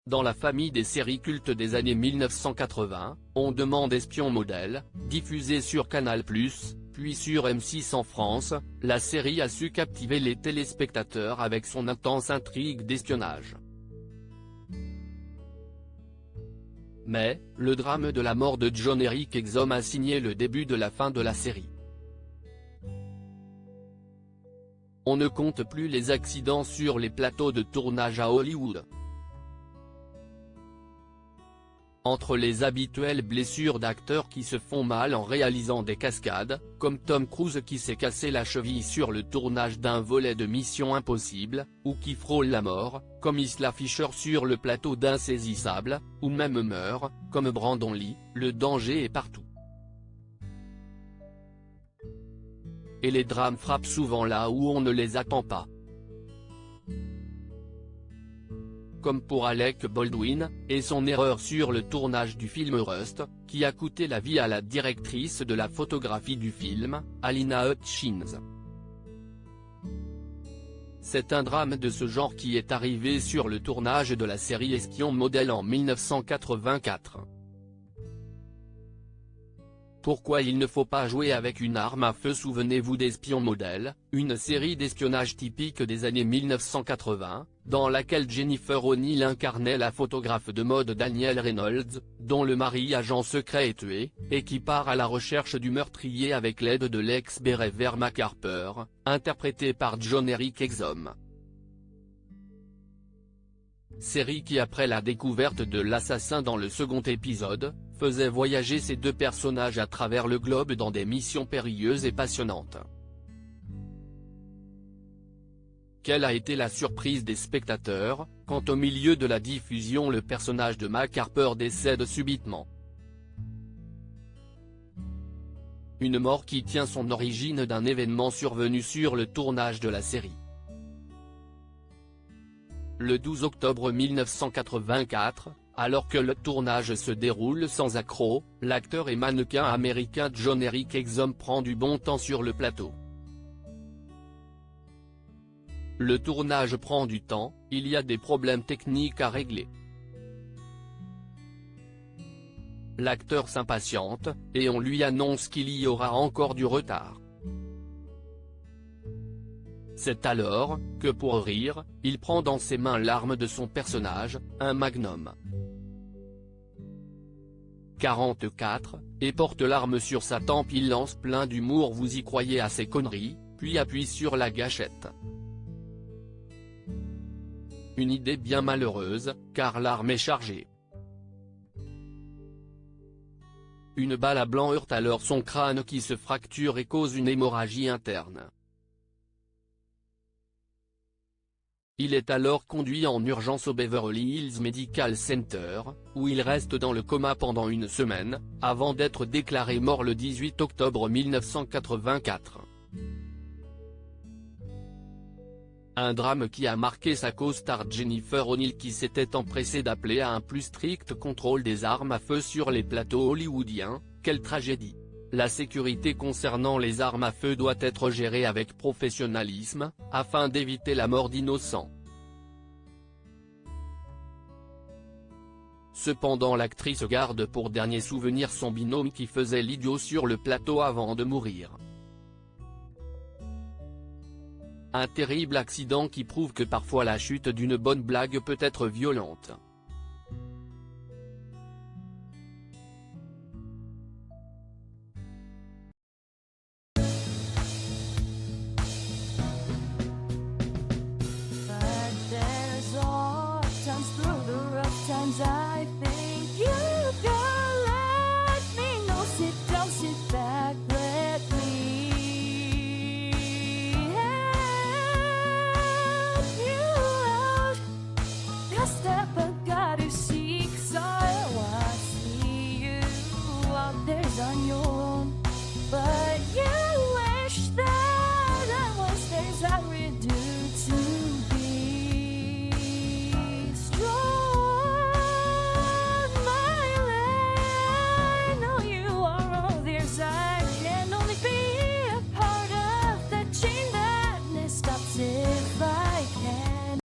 Dans la famille des séries cultes des années 1980, On demande espion modèle, diffusée sur Canal+, puis sur M6 en France, la série a su captiver les téléspectateurs avec son intense intrigue d'espionnage. Mais, le drame de la mort de John Eric Exum a signé le début de la fin de la série. On ne compte plus les accidents sur les plateaux de tournage à Hollywood. Entre les habituelles blessures d'acteurs qui se font mal en réalisant des cascades, comme Tom Cruise qui s'est cassé la cheville sur le tournage d'un volet de Mission Impossible, ou qui frôle la mort, comme Isla Fisher sur le plateau d'Insaisissable, ou même meurt, comme Brandon Lee, le danger est partout. Et les drames frappent souvent là où on ne les attend pas. Comme pour Alec Baldwin, et son erreur sur le tournage du film Rust, qui a coûté la vie à la directrice de la photographie du film, Alina Hutchins. C'est un drame de ce genre qui est arrivé sur le tournage de la série Espion modèle en 1984. Pourquoi il ne faut pas jouer avec une arme à feu? Souvenez-vous d'Espion modèle, une série d'espionnage typique des années 1980, dans laquelle Jennifer O'Neill incarnait la photographe de mode Danielle Reynolds, dont le mari agent secret est tué, et qui part à la recherche du meurtrier avec l'aide de l'ex-béret vert Mac Harper, interprété par John Eric Exum. Série qui après la découverte de l'assassin dans le second épisode, faisait voyager ces deux personnages à travers le globe dans des missions périlleuses et passionnantes. Quelle a été la surprise des spectateurs, quand au milieu de la diffusion le personnage de Mac Harper décède subitement. Une mort qui tient son origine d'un événement survenu sur le tournage de la série. Le 12 octobre 1984, alors que le tournage se déroule sans accroc, l'acteur et mannequin américain John Eric Exum prend du bon temps sur le plateau. Le tournage prend du temps, il y a des problèmes techniques à régler. L'acteur s'impatiente, et on lui annonce qu'il y aura encore du retard. C'est alors, que pour rire, il prend dans ses mains l'arme de son personnage, un magnum 44, et porte l'arme sur sa tempe. Il lance plein d'humour: vous y croyez à ces conneries, puis appuie sur la gâchette. Une idée bien malheureuse, car l'arme est chargée. Une balle à blanc heurte alors son crâne qui se fracture et cause une hémorragie interne. Il est alors conduit en urgence au Beverly Hills Medical Center, où il reste dans le coma pendant une semaine, avant d'être déclaré mort le 18 octobre 1984. Un drame qui a marqué sa co-star Jennifer O'Neill qui s'était empressée d'appeler à un plus strict contrôle des armes à feu sur les plateaux hollywoodiens. Quelle tragédie! La sécurité concernant les armes à feu doit être gérée avec professionnalisme, afin d'éviter la mort d'innocents. Cependant l'actrice garde pour dernier souvenir son binôme qui faisait l'idiot sur le plateau avant de mourir. Un terrible accident qui prouve que parfois la chute d'une bonne blague peut être violente.